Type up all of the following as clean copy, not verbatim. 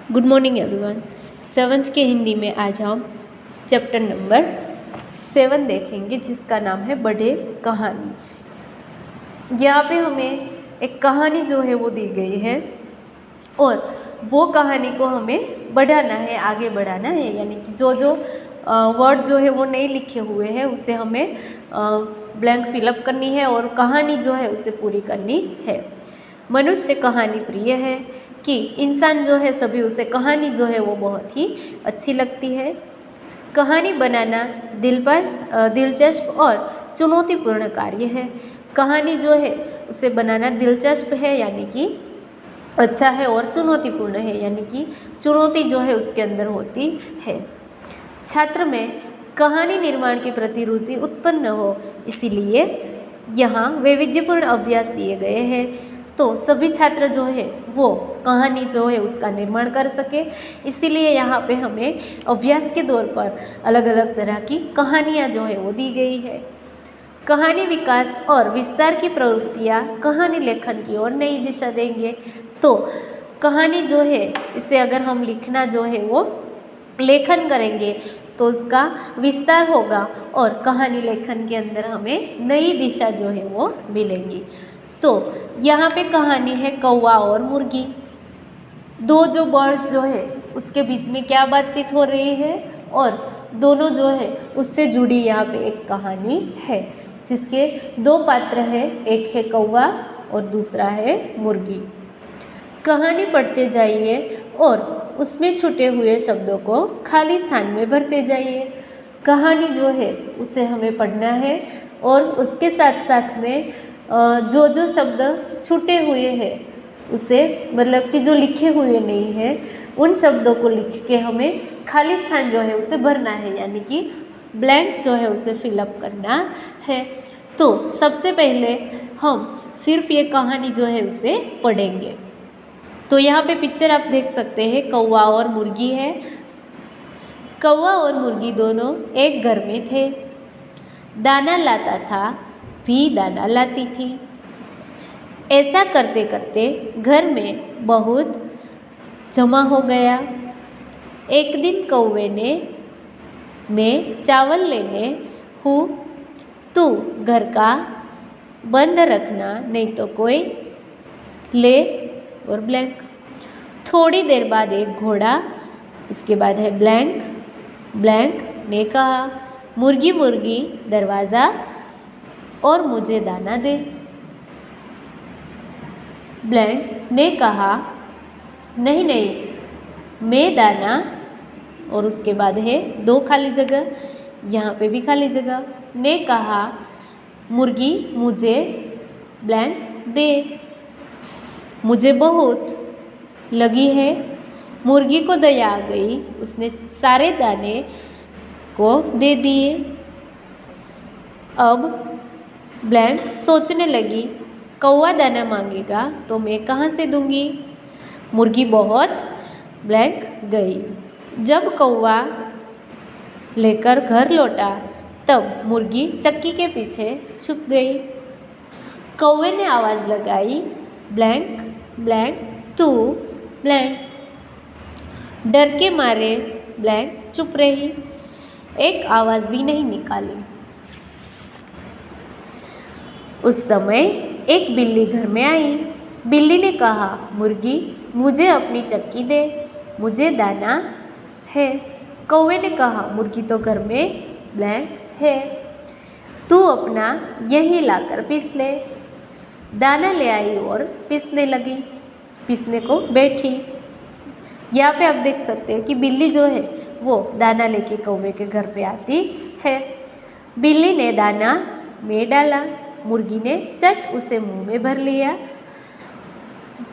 Good morning everyone. 7th के हिंदी में आज हम चैप्टर नंबर 7 देखेंगे जिसका नाम है बढ़े कहानी। यहाँ पे हमें एक कहानी जो है वो दी गई है और वो कहानी को हमें बढ़ाना है, आगे बढ़ाना है। यानी कि जो वर्ड जो है वो नहीं लिखे हुए हैं उसे हमें ब्लैंक फिलअप करनी है और कहानी जो है उसे पूरी करनी है। मनुष्य कहानी प्रिय है कि इंसान जो है सभी उसे कहानी जो है वो बहुत ही अच्छी लगती है। कहानी बनाना दिलचस्प और चुनौतीपूर्ण कार्य है। कहानी जो है उसे बनाना दिलचस्प है यानी कि अच्छा है और चुनौतीपूर्ण है यानी कि चुनौती जो है उसके अंदर होती है। छात्र में कहानी निर्माण के प्रति रुचि उत्पन्न हो, इसीलिए यहाँ वैविध्यपूर्ण अभ्यास दिए गए हैं तो सभी छात्र जो है वो कहानी जो है उसका निर्माण कर सके। इसीलिए यहाँ पे हमें अभ्यास के दौर पर अलग अलग तरह की कहानियाँ जो है वो दी गई है। कहानी विकास और विस्तार की प्रवृत्तियाँ कहानी लेखन की ओर नई दिशा देंगे। तो कहानी जो है इसे अगर हम लिखना जो है वो लेखन करेंगे तो उसका विस्तार होगा और कहानी लेखन के अंदर हमें नई दिशा जो है वो मिलेगी। तो यहाँ पे कहानी है कौवा और मुर्गी। दो जो बर्ड्स जो है उसके बीच में क्या बातचीत हो रही है और दोनों जो है उससे जुड़ी यहाँ पे एक कहानी है जिसके दो पात्र हैं, एक है कौवा और दूसरा है मुर्गी। कहानी पढ़ते जाइए और उसमें छूटे हुए शब्दों को खाली स्थान में भरते जाइए। कहानी जो है उसे हमें पढ़ना है और उसके साथ साथ में जो शब्द छूटे हुए हैं उसे मतलब कि जो लिखे हुए नहीं हैं उन शब्दों को लिख के हमें खाली स्थान जो है उसे भरना है यानी कि ब्लैंक जो है उसे फिलअप करना है। तो सबसे पहले हम सिर्फ ये कहानी जो है उसे पढ़ेंगे। तो यहाँ पे पिक्चर आप देख सकते हैं, कौवा और मुर्गी है। कौवा और मुर्गी दोनों एक घर में थे। दाना लाता था भी दाना लाती थी। ऐसा करते करते घर में बहुत जमा हो गया। एक दिन कौवे ने मैं चावल लेने हूँ, तू घर का बंद रखना नहीं तो कोई ले और ब्लैंक। थोड़ी देर बाद एक घोड़ा, इसके बाद है ब्लैंक। ब्लैंक ने कहा मुर्गी मुर्गी दरवाज़ा और मुझे दाना दे। ब्लैंक ने कहा नहीं नहीं मैं दाना, और उसके बाद है दो खाली जगह, यहाँ पे भी खाली जगह। ने कहा मुर्गी मुझे ब्लैंक दे, मुझे बहुत लगी है। मुर्गी को दया आ गई, उसने सारे दाने को दे दिए। अब ब्लैंक सोचने लगी कौवा दाना मांगेगा तो मैं कहाँ से दूंगी। मुर्गी बहुत ब्लैंक गई। जब कौवा लेकर घर लौटा तब मुर्गी चक्की के पीछे छुप गई। कौवे ने आवाज़ लगाई ब्लैंक ब्लैंक तू ब्लैंक। डर के मारे ब्लैंक चुप रही, एक आवाज़ भी नहीं निकाली। उस समय एक बिल्ली घर में आई। बिल्ली ने कहा मुर्गी मुझे अपनी चक्की दे, मुझे दाना है। कौवे ने कहा मुर्गी तो घर में ब्लैंक है, तू अपना यहीं लाकर पीस ले। दाना ले आई और पीसने लगी, पीसने को बैठी। यहाँ पे आप देख सकते हैं कि बिल्ली जो है वो दाना लेके कौवे के घर पे आती है। बिल्ली ने दाना में डाला, मुर्गी ने चट उसे मुंह में भर लिया।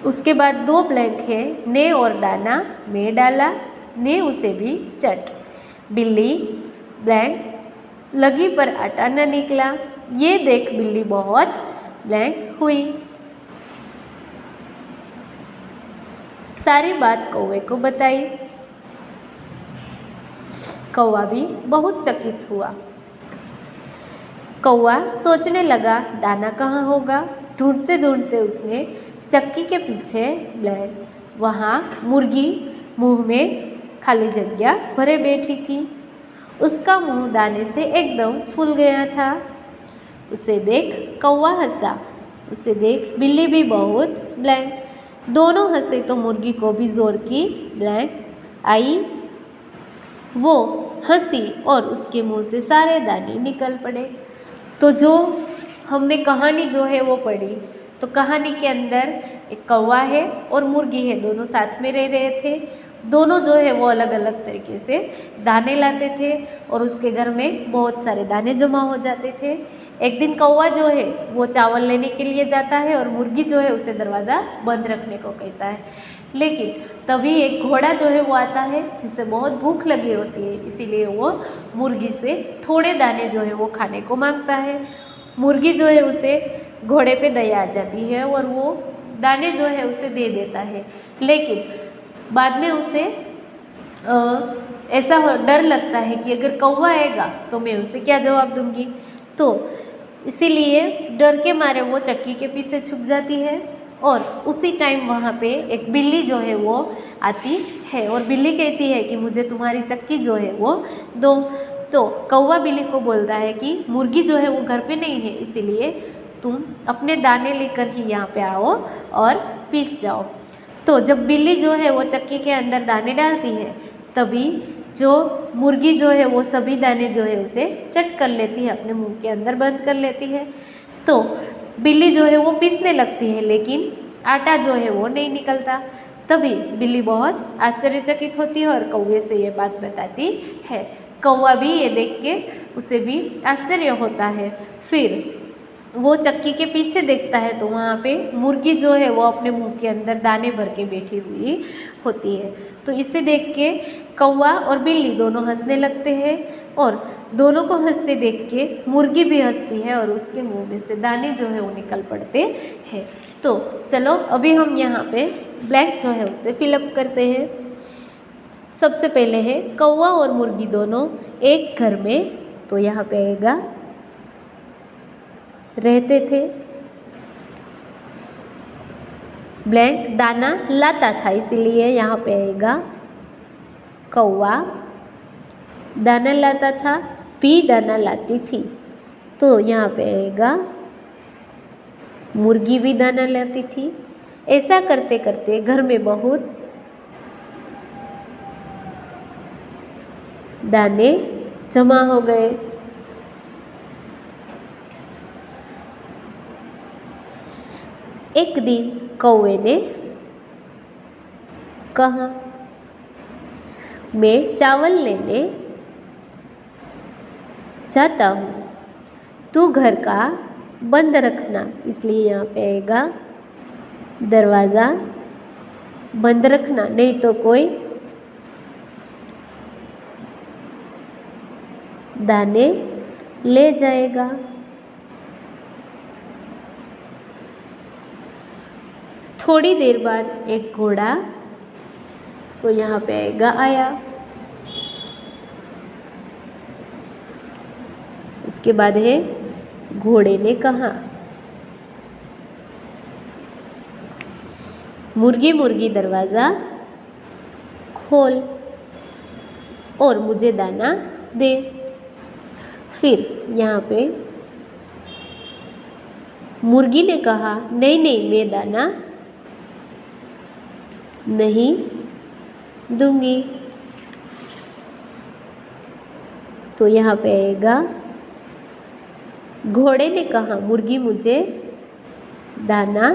उसके बाद दो ब्लैंक है, ने और दाना में डाला, ने उसे भी चट। बिल्ली ब्लैंक लगी पर आटा न निकला। ये देख बिल्ली बहुत ब्लैंक हुई। सारी बात कौवे को बताई। कौवा भी बहुत चकित हुआ। कौवा सोचने लगा दाना कहाँ होगा। ढूंढते ढूंढते उसने चक्की के पीछे ब्लैंक, वहाँ मुर्गी मुंह में खाली जगह भरे बैठी थी। उसका मुंह दाने से एकदम फूल गया था। उसे देख कौवा हंसा, उसे देख बिल्ली भी बहुत ब्लैंक। दोनों हंसे तो मुर्गी को भी जोर की ब्लैंक आई। वो हंसी और उसके मुंह से सारे दाने निकल पड़े। तो जो हमने कहानी जो है वो पढ़ी, तो कहानी के अंदर एक कौवा है और मुर्गी है, दोनों साथ में रह रहे थे। दोनों जो है वो अलग अलग तरीके से दाने लाते थे और उसके घर में बहुत सारे दाने जमा हो जाते थे। एक दिन कौवा जो है वो चावल लेने के लिए जाता है और मुर्गी जो है उसे दरवाज़ा बंद रखने को कहता है। लेकिन तभी एक घोड़ा जो है वो आता है जिसे बहुत भूख लगी होती है, इसीलिए वो मुर्गी से थोड़े दाने जो है वो खाने को मांगता है। मुर्गी जो है उसे घोड़े पे दया आ जाती है और वो दाने जो है उसे दे देता है। लेकिन बाद में उसे ऐसा डर लगता है कि अगर कौवा आएगा तो मैं उसे क्या जवाब दूंगी, तो इसीलिए डर के मारे वो चक्की के पीछे छुप जाती है। और उसी टाइम वहाँ पे एक बिल्ली जो है वो आती है और बिल्ली कहती है कि मुझे तुम्हारी चक्की जो है वो दो। तो कौवा बिल्ली को बोलता है कि मुर्गी जो है वो घर पे नहीं है, इसीलिए तुम अपने दाने लेकर ही यहाँ पे आओ और पीस जाओ। तो जब बिल्ली जो है वो चक्की के अंदर दाने डालती है, तभी जो मुर्गी जो है वो सभी दाने जो है उसे चट कर लेती है, अपने मुंह के अंदर बंद कर लेती है। तो बिल्ली जो है वो पीसने लगती है, लेकिन आटा जो है वो नहीं निकलता। तभी बिल्ली बहुत आश्चर्यचकित होती है और कौवे से ये बात बताती है। कौवा भी ये देख के उसे भी आश्चर्य होता है। फिर वो चक्की के पीछे देखता है तो वहाँ पे मुर्गी जो है वो अपने मुंह के अंदर दाने भर के बैठी हुई होती है। तो इसे देख के कौवा और बिल्ली दोनों हंसने लगते हैं और दोनों को हंसते देख के मुर्गी भी हंसती है और उसके मुंह में से दाने जो है वो निकल पड़ते हैं। तो चलो अभी हम यहाँ पे ब्लैंक जो है उसे फिलअप करते हैं। सबसे पहले है कौवा और मुर्गी दोनों एक घर में, तो यहाँ पे आएगा रहते थे। ब्लैंक दाना लाता था, इसीलिए यहाँ पे आएगा कौवा दाना लाता था, पी दाना लाती थी, तो यहाँ पे आएगा मुर्गी भी दाना लाती थी। ऐसा करते करते घर में बहुत दाने जमा हो गए। एक दिन कौवे ने कहा, मैं चावल लेने जाता हूँ, तू घर का बंद रखना। इसलिए यहाँ पे आएगा दरवाज़ा बंद रखना, नहीं तो कोई दाने ले जाएगा। थोड़ी देर बाद एक घोड़ा, तो यहाँ पे आएगा आया। इसके बाद है घोड़े ने कहा, मुर्गी मुर्गी दरवाज़ा खोल और मुझे दाना दे। फिर यहाँ पे मुर्गी ने कहा, नहीं नहीं मैं दाना नहीं दूंगी। तो यहाँ पे आएगा घोड़े ने कहा, मुर्गी मुझे दाना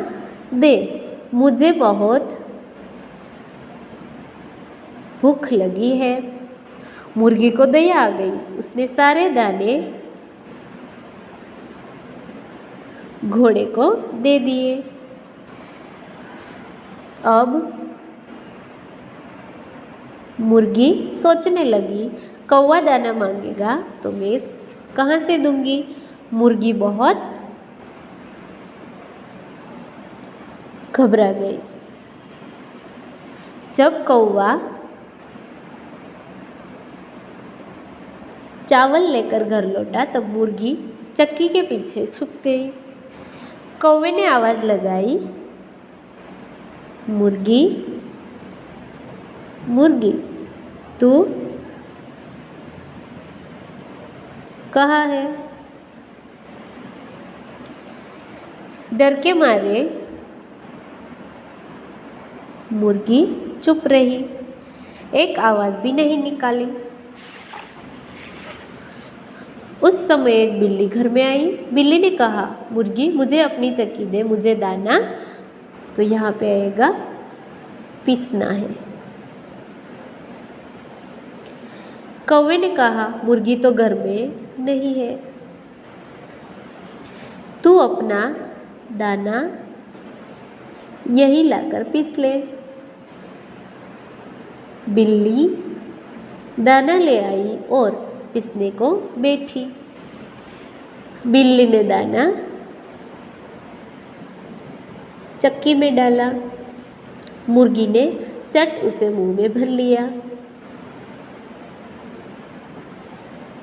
दे, मुझे बहुत भूख लगी है। मुर्गी को दया आ गई, उसने सारे दाने घोड़े को दे दिए। अब मुर्गी सोचने लगी, कौवा दाना मांगेगा तो मैं कहाँ से दूंगी। मुर्गी बहुत घबरा गई। जब कौवा चावल लेकर घर लौटा तब मुर्गी चक्की के पीछे छुप गई। कौवे ने आवाज़ लगाई, मुर्गी मुर्गी तू कहाँ है? डर के मारे मुर्गी चुप रही, एक आवाज़ भी नहीं निकाली। उस समय एक बिल्ली घर में आई। बिल्ली ने कहा, मुर्गी मुझे अपनी चक्की दे, मुझे दाना, तो यहाँ पे आएगा पीसना है। कौवे ने कहा, मुर्गी तो घर में नहीं है, तू अपना दाना यही लाकर पीस ले। बिल्ली दाना ले आई और पीसने को बैठी। बिल्ली ने दाना चक्की में डाला, मुर्गी ने चट उसे मुंह में भर लिया।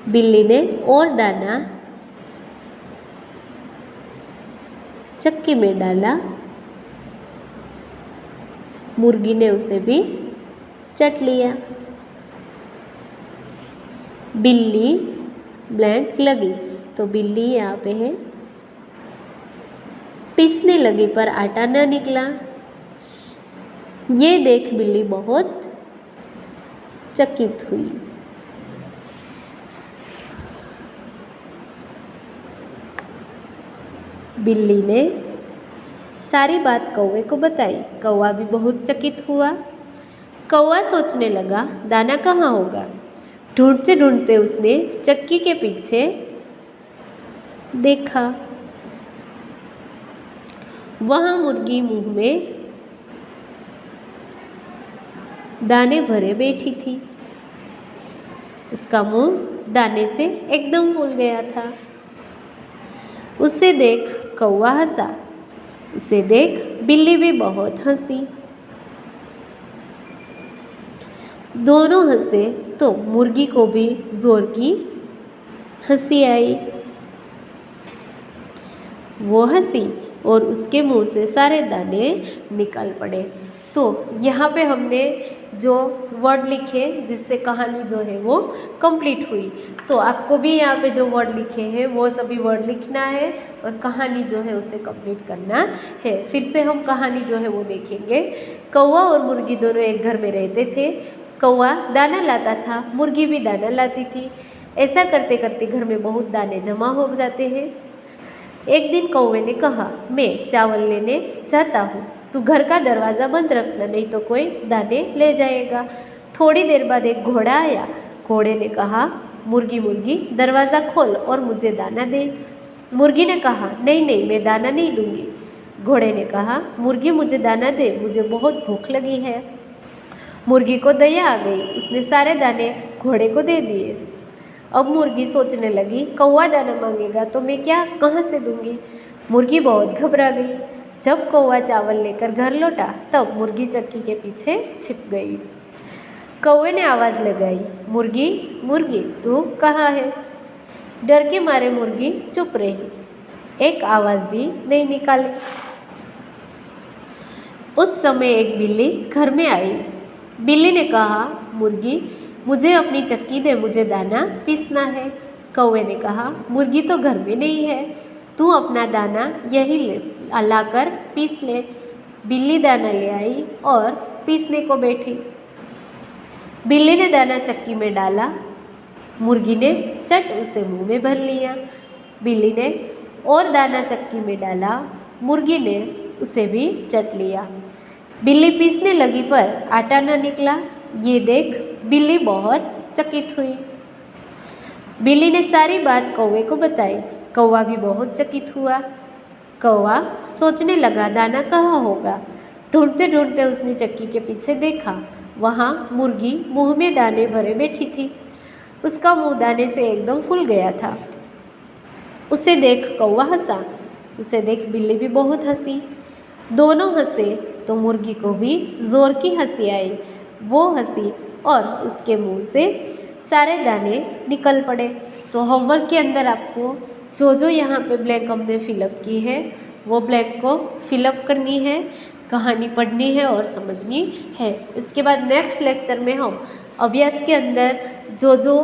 बिल्ली ने और दाना चक्की में डाला, मुर्गी ने उसे भी चट लिया। बिल्ली ब्लैंक लगी, तो बिल्ली यहाँ पे है पीसने लगी पर आटा न निकला। ये देख बिल्ली बहुत चकित हुई। बिल्ली ने सारी बात कौवे को बताई। कौवा भी बहुत चकित हुआ। कौवा सोचने लगा, दाना कहाँ होगा। ढूंढते ढूंढते उसने चक्की के पीछे देखा, वहाँ मुर्गी मुंह में दाने भरे बैठी थी। उसका मुंह दाने से एकदम फूल गया था। उसे देख कौवा हंसा, उसे देख बिल्ली भी बहुत हंसी। दोनों हंसे तो मुर्गी को भी जोर की हंसी आई। वो हंसी और उसके मुंह से सारे दाने निकल पड़े। तो यहाँ पे हमने जो वर्ड लिखे जिससे कहानी जो है वो कंप्लीट हुई। तो आपको भी यहाँ पे जो वर्ड लिखे हैं वो सभी वर्ड लिखना है और कहानी जो है उसे कंप्लीट करना है। फिर से हम कहानी जो है वो देखेंगे। कौवा और मुर्गी दोनों एक घर में रहते थे। कौवा दाना लाता था, मुर्गी भी दाना लाती थी। ऐसा करते करते घर में बहुत दाने जमा हो जाते हैं। एक दिन कौवे ने कहा, मैं चावल लेने जाता हूँ, तू घर का दरवाज़ा बंद रखना, नहीं तो कोई दाने ले जाएगा। थोड़ी देर बाद एक घोड़ा आया। घोड़े ने कहा, मुर्गी मुर्गी दरवाज़ा खोल और मुझे दाना दे। मुर्गी ने कहा, नहीं नहीं, मैं दाना नहीं दूंगी। घोड़े ने कहा, मुर्गी मुझे दाना दे, मुझे बहुत भूख लगी है। मुर्गी को दया आ गई, उसने सारे दाने घोड़े को दे दिए। अब मुर्गी सोचने लगी, कौवा दाना मांगेगा तो मैं क्या कहाँ से दूंगी। मुर्गी बहुत घबरा गई। जब कौवा चावल लेकर घर लौटा तब मुर्गी चक्की के पीछे छिप गई। कौवे ने आवाज़ लगाई, मुर्गी मुर्गी तू कहाँ है। डर के मारे मुर्गी चुप रही, एक आवाज़ भी नहीं निकाली। उस समय एक बिल्ली घर में आई। बिल्ली ने कहा, मुर्गी मुझे अपनी चक्की दे, मुझे दाना पीसना है। कौवे ने कहा, मुर्गी तो घर में नहीं है, तू अपना दाना यही लाकर पीस ले। बिल्ली दाना ले आई और पीसने को बैठी। बिल्ली ने दाना चक्की में डाला, मुर्गी ने चट उसे मुंह में भर लिया। बिल्ली ने और दाना चक्की में डाला, मुर्गी ने उसे भी चट लिया। बिल्ली पीसने लगी पर आटा न निकला। ये देख बिल्ली बहुत चकित हुई। बिल्ली ने सारी बात कौवे को बताई। कौवा भी बहुत चकित हुआ। कौवा सोचने लगा, दाना कहाँ होगा। ढूंढते ढूंढते उसने चक्की के पीछे देखा, वहाँ मुर्गी मुंह में दाने भरे बैठी थी। उसका मुंह दाने से एकदम फूल गया था। उसे देख कौवा हंसा, उसे देख बिल्ली भी बहुत हंसी। दोनों हंसे तो मुर्गी को भी जोर की हंसी आई। वो हंसी और उसके मुंह से सारे दाने निकल पड़े। तो होमवर्क के अंदर आपको जो जो यहाँ पे ब्लैंक हमने फिलअप की है वो ब्लैंक को फिलअप करनी है। कहानी पढ़नी है और समझनी है। इसके बाद नेक्स्ट लेक्चर में हम अभ्यास के अंदर जो जो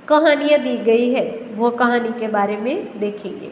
कहानियाँ दी गई है वो कहानी के बारे में देखेंगे।